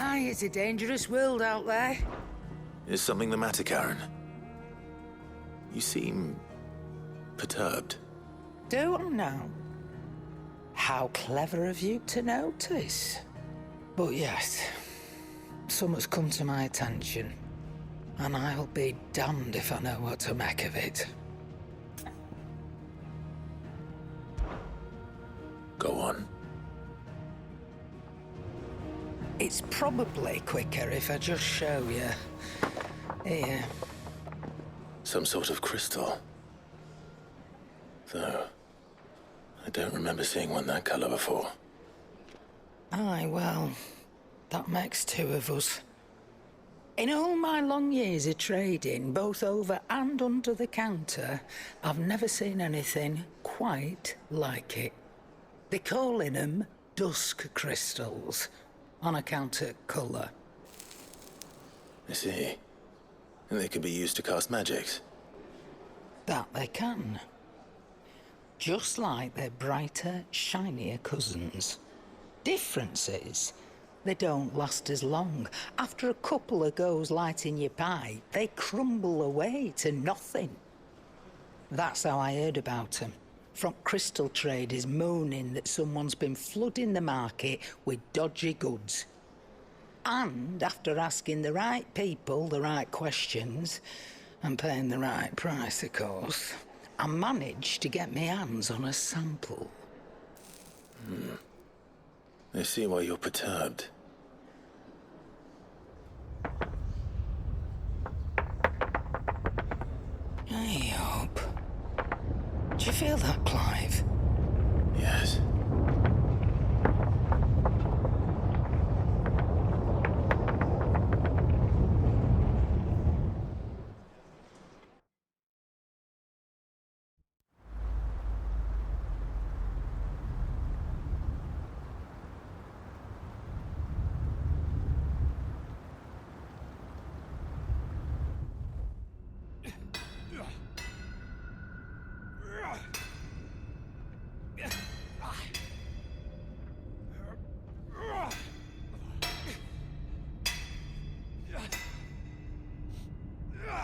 Aye, it's a dangerous world out there. Is something the matter, Karen? You seem perturbed. Do I now? How clever of you to notice. But yes, something's come to my attention, and I'll be damned if I know what to make of it. Go on. It's probably quicker if I just show you. Here. Some sort of crystal. Though, I don't remember seeing one that color before. Aye, well, that makes two of us. In all my long years of trading, both over and under the counter, I've never seen anything quite like it. They're calling them dusk crystals, on account of colour. I see. And they could be used to cast magics. That they can. Just like their brighter, shinier cousins. Difference is, they don't last as long. After a couple of goes lighting your pipe, they crumble away to nothing. That's how I heard about them. From crystal traders moaning that someone's been flooding the market with dodgy goods. And after asking the right people the right questions, and paying the right price, of course, I managed to get my hands on a sample. I see why you're perturbed. I hope. Do you feel that, Clive? Yes.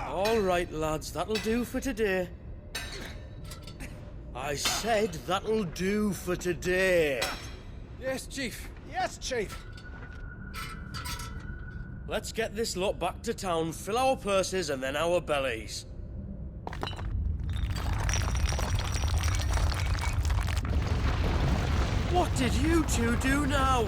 All right, lads, that'll do for today. I said that'll do for today. Yes, Chief. Yes, Chief. Let's get this lot back to town, fill our purses and then our bellies. What did you two do now?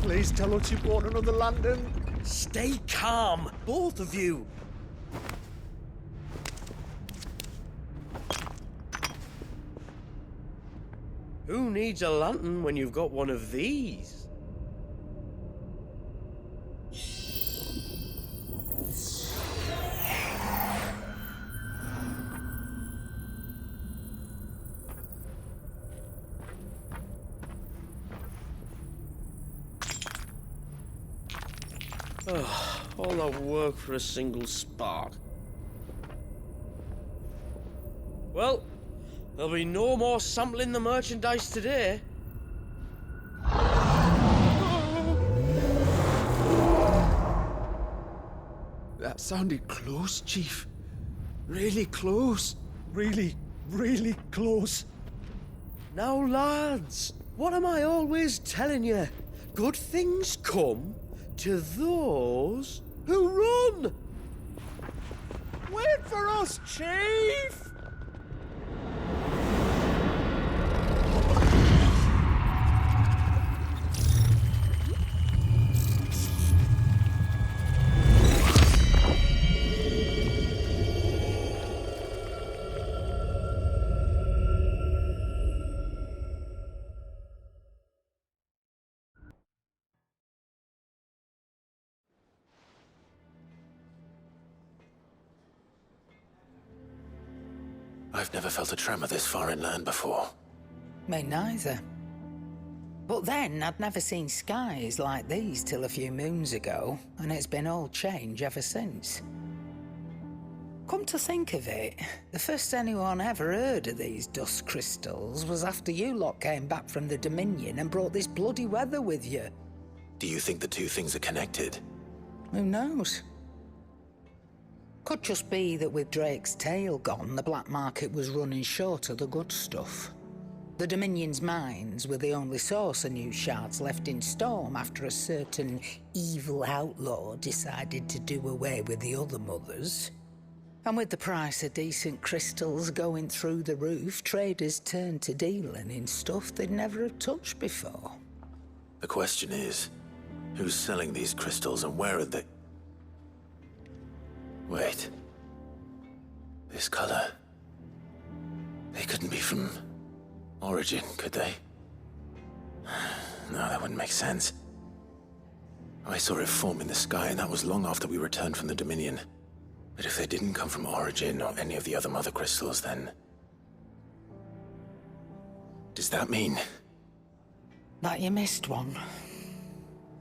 Please tell us you bought another lantern. Stay calm, both of you. Who needs a lantern when you've got one of these? All that work for a single spark. Well, there'll be no more sampling the merchandise today. That sounded close, Chief. Really close. Really, really close. Now, lads, what am I always telling you? Good things come to those who run! Wait for us, Chief! I've never felt a tremor this far inland before. Me neither. But then, I'd never seen skies like these till a few moons ago, and it's been all change ever since. Come to think of it, the first anyone ever heard of these dust crystals was after you lot came back from the Dominion and brought this bloody weather with you. Do you think the two things are connected? Who knows? Could just be that with Drake's tail gone, the black market was running short of the good stuff. The Dominion's mines were the only source of new shards left in Storm after a certain evil outlaw decided to do away with the other mothers. And with the price of decent crystals going through the roof, traders turned to dealing in stuff they'd never have touched before. The question is, who's selling these crystals and where are they? Wait. This color. They couldn't be from Origin, could they? No, that wouldn't make sense. I saw it form in the sky, and that was long after we returned from the Dominion. But if they didn't come from Origin or any of the other mother crystals, then... does that mean... That you missed one?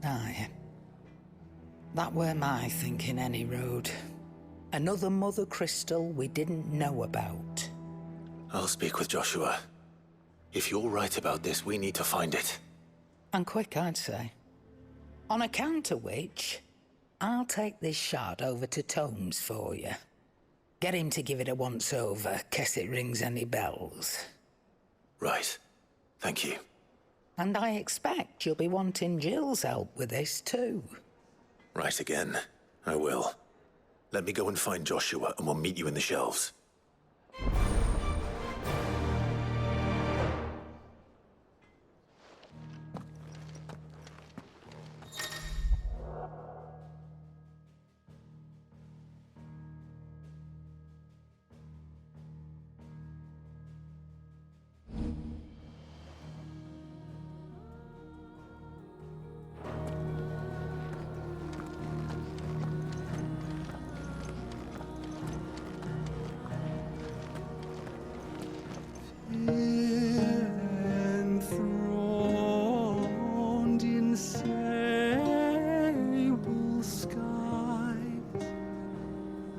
Aye. That were my thinking, any road. Another mother crystal we didn't know about. I'll speak with Joshua. If you're right about this, we need to find it. And quick, I'd say. On account of which, I'll take this shard over to Tomes for you. Get him to give it a once-over, case it rings any bells. Right. Thank you. And I expect you'll be wanting Jill's help with this, too. Right again. I will. Let me go and find Joshua, and we'll meet you in the shelves. Enthroned in sable skies,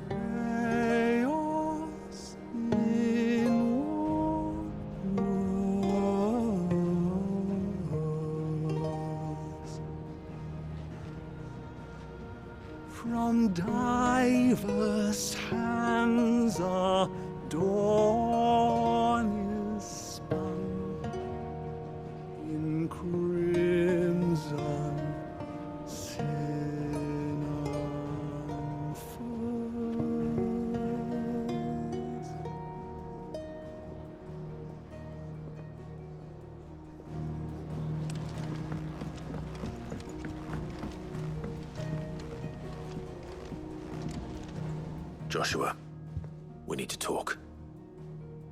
chaos in wars. From diverse hands a dawn is spun in crimson sin unfolds. Joshua, we need to talk.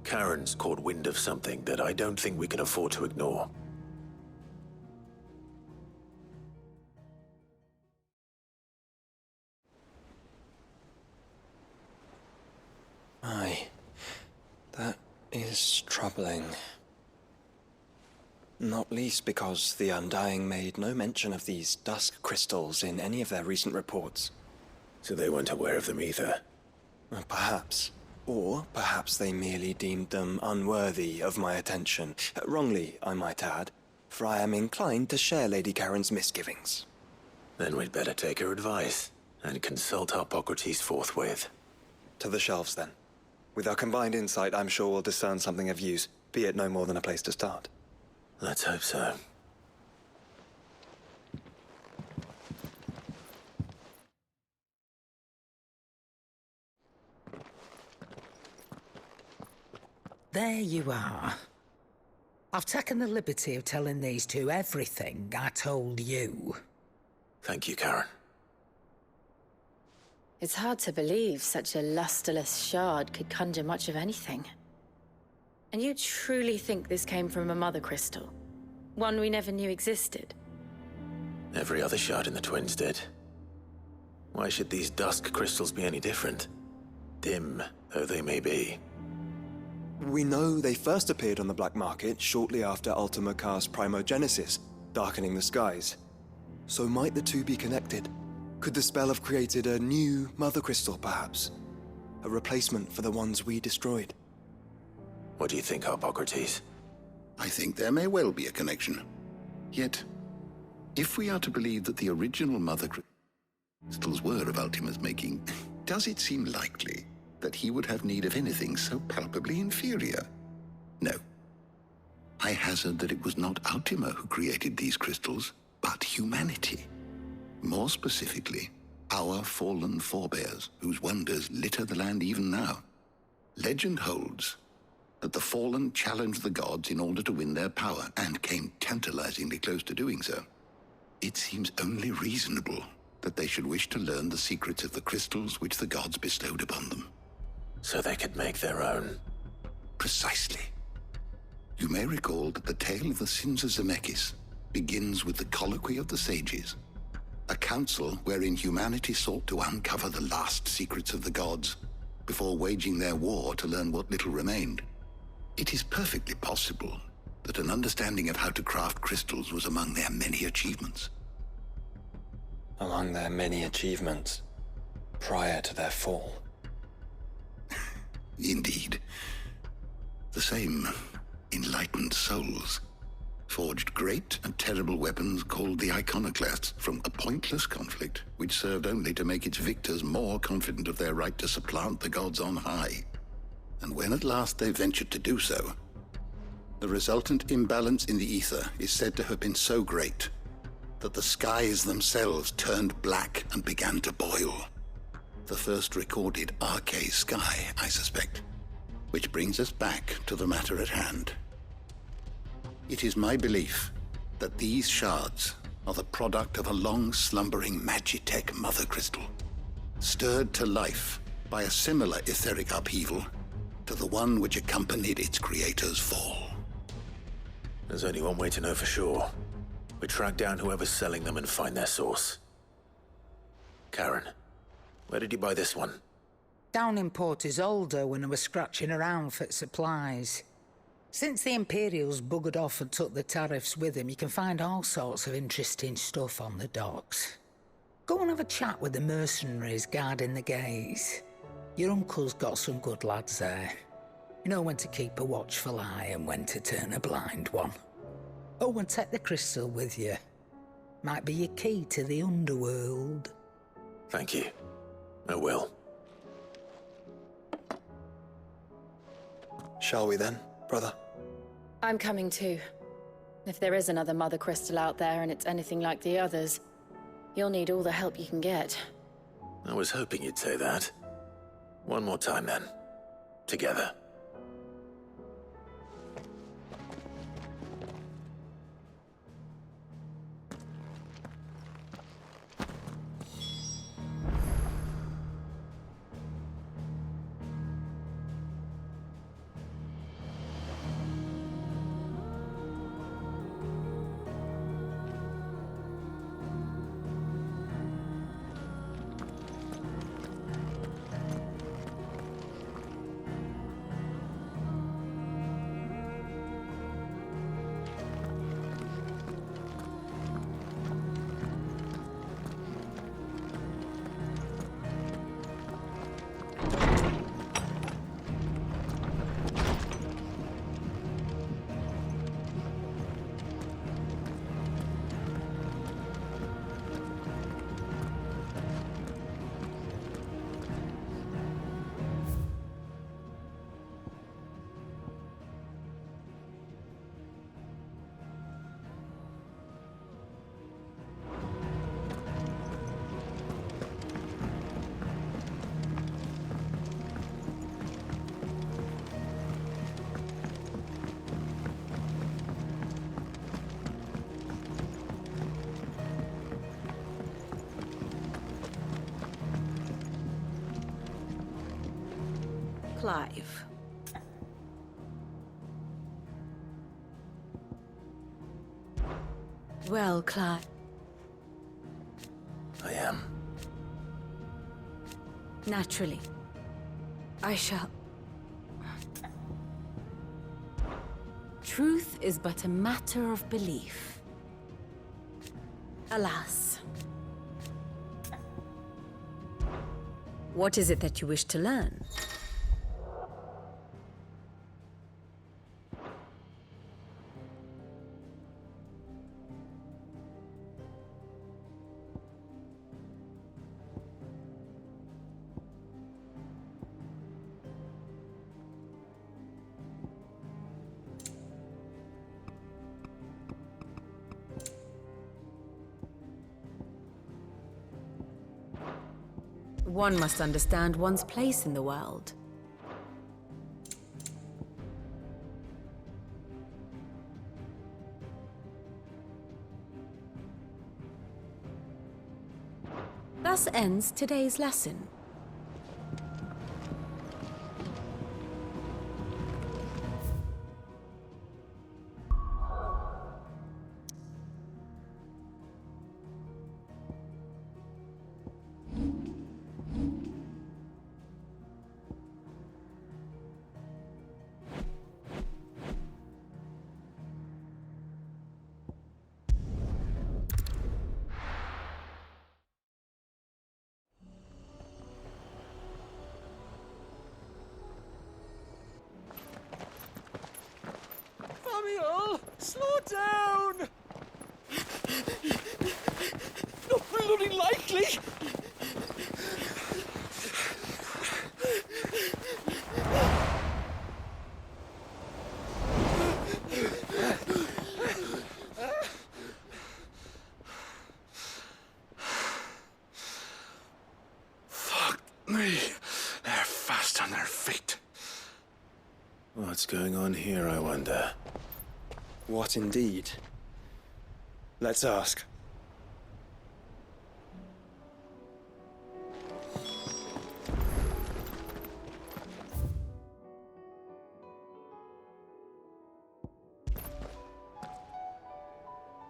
Karen's caught wind of something that I don't think we can afford to ignore. Aye, that is troubling. Not least because the Undying made no mention of these dusk crystals in any of their recent reports. So they weren't aware of them either. Perhaps. Or perhaps they merely deemed them unworthy of my attention. Wrongly, I might add, for I am inclined to share Lady Karen's misgivings. Then we'd better take her advice and consult Harpocrates forthwith. To the shelves, then. With our combined insight, I'm sure we'll discern something of use, be it no more than a place to start. Let's hope so. There you are. I've taken the liberty of telling these two everything I told you. Thank you, Karen. It's hard to believe such a lusterless shard could conjure much of anything. And you truly think this came from a mother crystal? One we never knew existed? Every other shard in the Twins did. Why should these dusk crystals be any different? Dim though they may be. We know they first appeared on the black market shortly after Ultima Car's primogenesis, darkening the skies. So might the two be connected? Could the spell have created a new mother crystal, perhaps? A replacement for the ones we destroyed. What do you think, Harpocrates? I think there may well be a connection. Yet, if we are to believe that the original Mother crystals were of Ultima's making, does it seem likely that he would have need of anything so palpably inferior? No. I hazard that it was not Ultima who created these crystals, but humanity. More specifically, our fallen forebears, whose wonders litter the land even now. Legend holds that the fallen challenged the gods in order to win their power, and came tantalizingly close to doing so. It seems only reasonable that they should wish to learn the secrets of the crystals which the gods bestowed upon them. So they could make their own. Precisely. You may recall that the tale of the sins of Zemeckis begins with the colloquy of the sages, a council wherein humanity sought to uncover the last secrets of the gods before waging their war to learn what little remained. It is perfectly possible that an understanding of how to craft crystals was among their many achievements. Among their many achievements, prior to their fall. Indeed. The same enlightened souls forged great and terrible weapons called the Iconoclasts from a pointless conflict which served only to make its victors more confident of their right to supplant the gods on high. And when at last they ventured to do so, the resultant imbalance in the ether is said to have been so great that the skies themselves turned black and began to boil. The first recorded arcade sky, I suspect. Which brings us back to the matter at hand. It is my belief that these shards are the product of a long-slumbering Magitech mother crystal, stirred to life by a similar etheric upheaval to the one which accompanied its creator's fall. There's only one way to know for sure. We track down whoever's selling them and find their source. Karen, where did you buy this one? Down in Port Isolde when I was scratching around for supplies. Since the Imperials buggered off and took the tariffs with them, you can find all sorts of interesting stuff on the docks. Go and have a chat with the mercenaries guarding the gates. Your uncle's got some good lads there. You know when to keep a watchful eye and when to turn a blind one. Oh, and take the crystal with you. Might be your key to the underworld. Thank you. I will. Shall we then, brother? I'm coming too. If there is another Mother Crystal out there and it's anything like the others, you'll need all the help you can get. I was hoping you'd say that. One more time then. Together. Clive. Well, Clive. I am. Naturally. I shall... Truth is but a matter of belief. Alas. What is it that you wish to learn? One must understand one's place in the world. Thus ends today's lesson. Samuel, slow down! Not bloody likely! Fuck me. They're fast on their feet. What's going on here, I wonder? What indeed? Let's ask.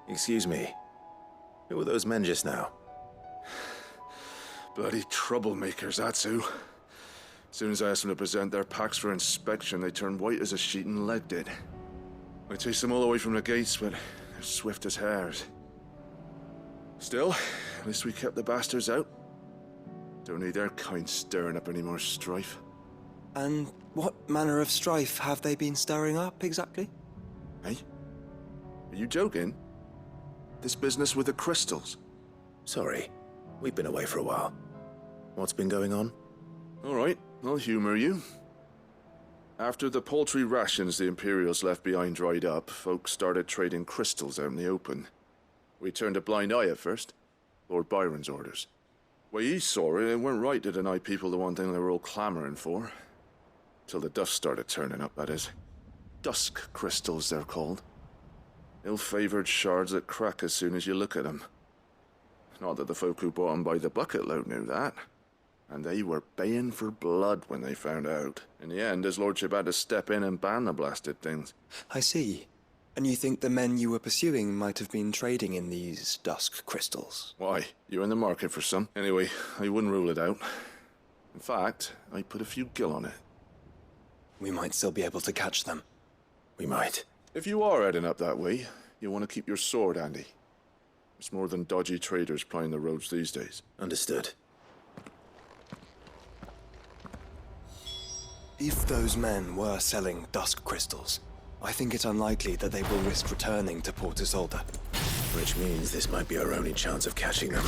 Excuse me. Who were those men just now? Bloody troublemakers, that's who. As soon as I asked them to present their packs for inspection, they turned white as a sheet and legged it. I chased them all away from the gates, but they're swift as hares. Still, at least we kept the bastards out. Don't need their kind stirring up any more strife. And what manner of strife have they been stirring up, exactly? Hey? Are you joking? This business with the crystals? Sorry. We've been away for a while. What's been going on? All right, I'll humor you. After the paltry rations the Imperials left behind dried up, folks started trading crystals out in the open. We turned a blind eye at first. Lord Byron's orders. Way he saw it, it weren't right to deny people the one thing they were all clamoring for. Till the dust started turning up, that is. Dusk crystals, they're called. Ill-favored shards that crack as soon as you look at them. Not that the folk who bought them by the bucket load knew that. And they were baying for blood when they found out. In the end, his lordship had to step in and ban the blasted things. I see. And you think the men you were pursuing might have been trading in these dusk crystals? Why? You're in the market for some. Anyway, I wouldn't rule it out. In fact, I'd put a few gil on it. We might still be able to catch them. We might. If you are heading up that way, you'll want to keep your sword handy. It's more than dodgy traders plying the roads these days. Understood. If those men were selling dusk crystals, I think it unlikely that they will risk returning to Port Isolde. Which means this might be our only chance of catching them.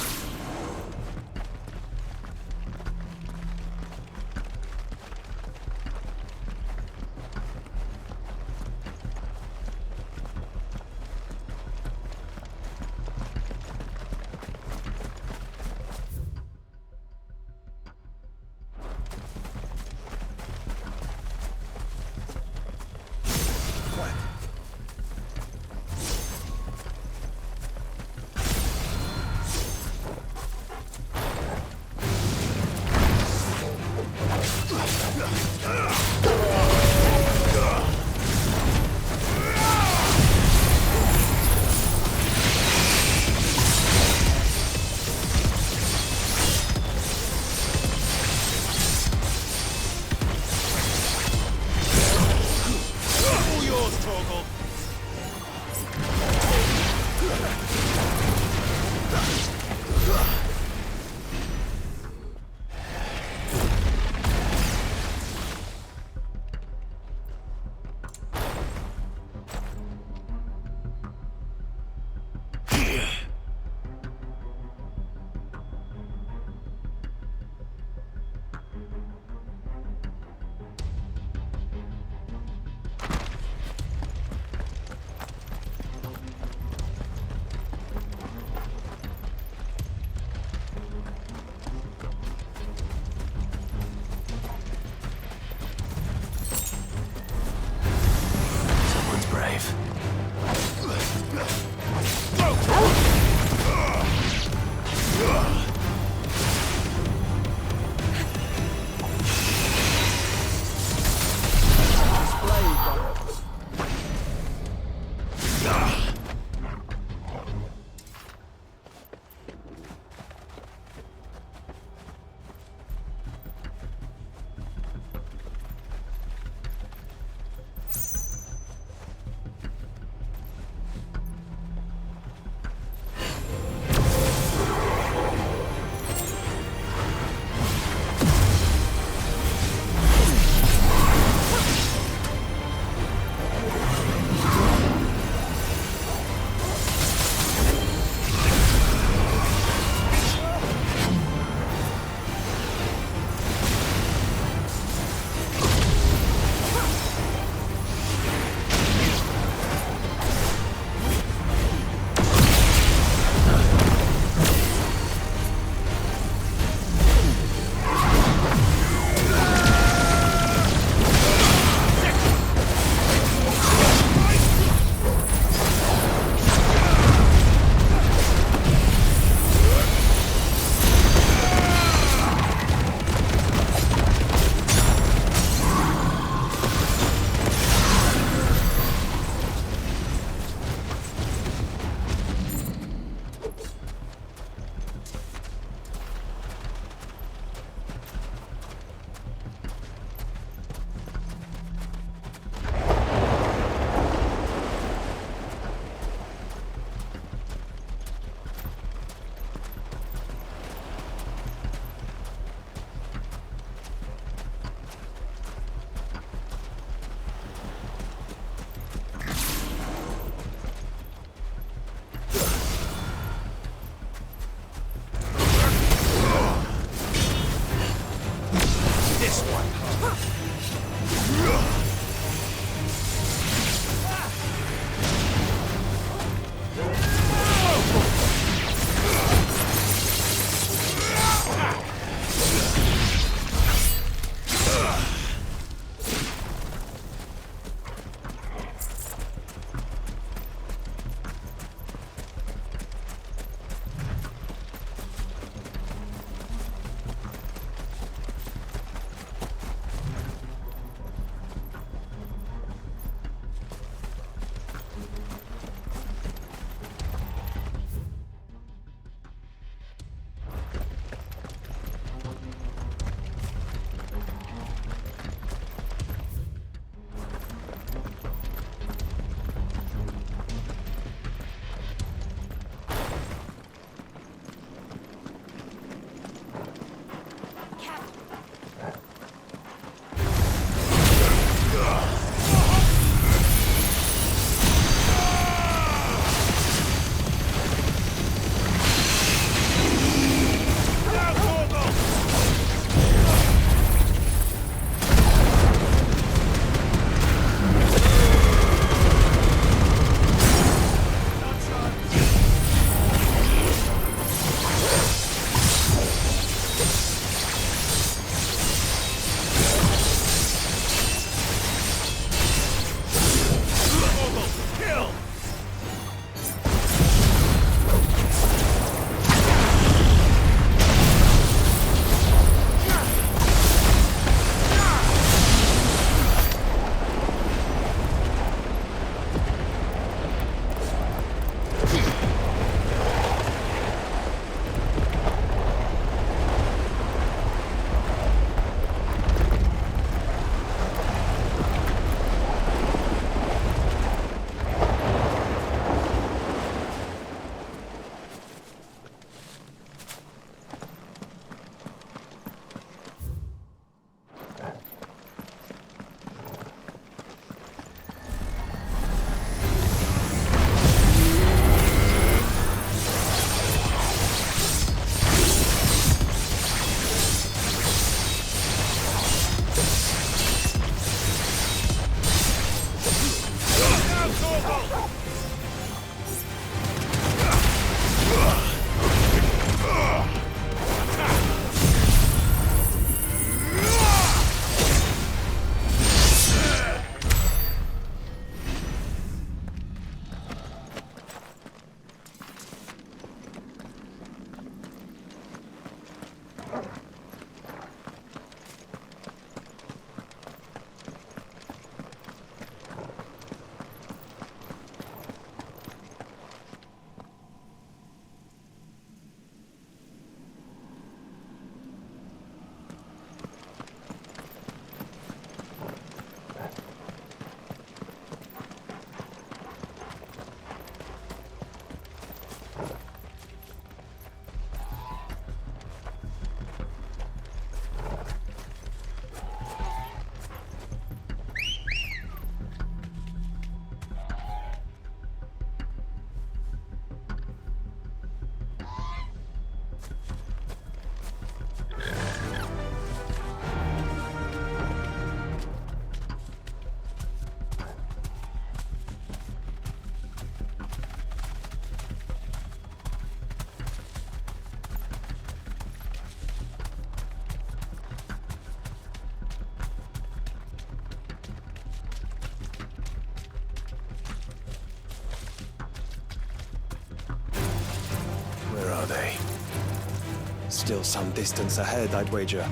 Still some distance ahead, I'd wager.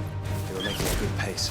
They were making a good pace.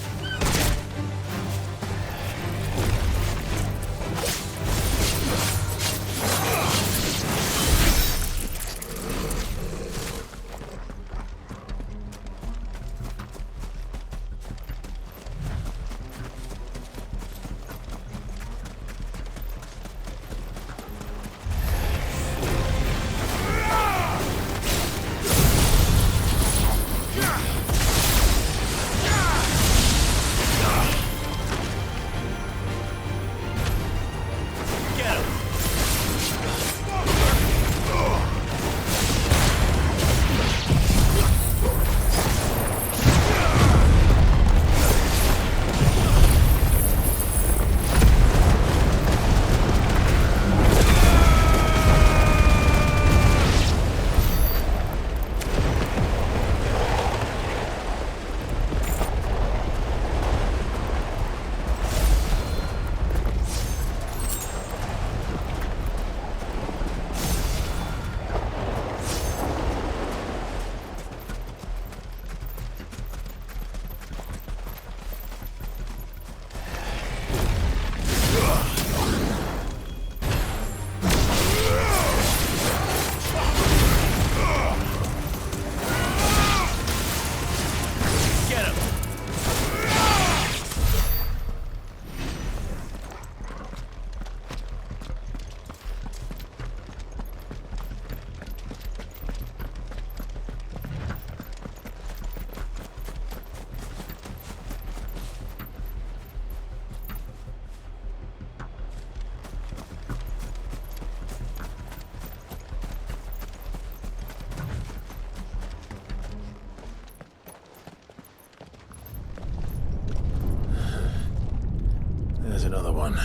There's another one.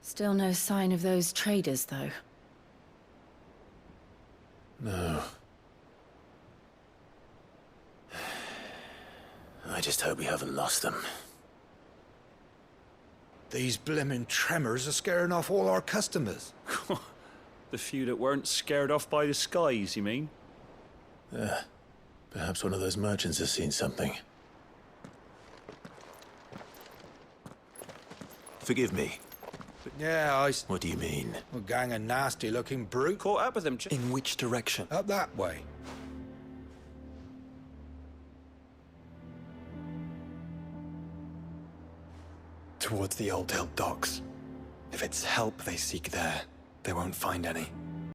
Still no sign of those traders, though. No. I just hope we haven't lost them. These blimmin' tremors are scaring off all our customers. The few that weren't scared off by the skies, you mean? Perhaps one of those merchants has seen something. Forgive me. Yeah, What do you mean? a gang of nasty-looking brute. Caught up with them, In which direction? Up that way. Towards the Old Hill docks. If it's help they seek there, they won't find any.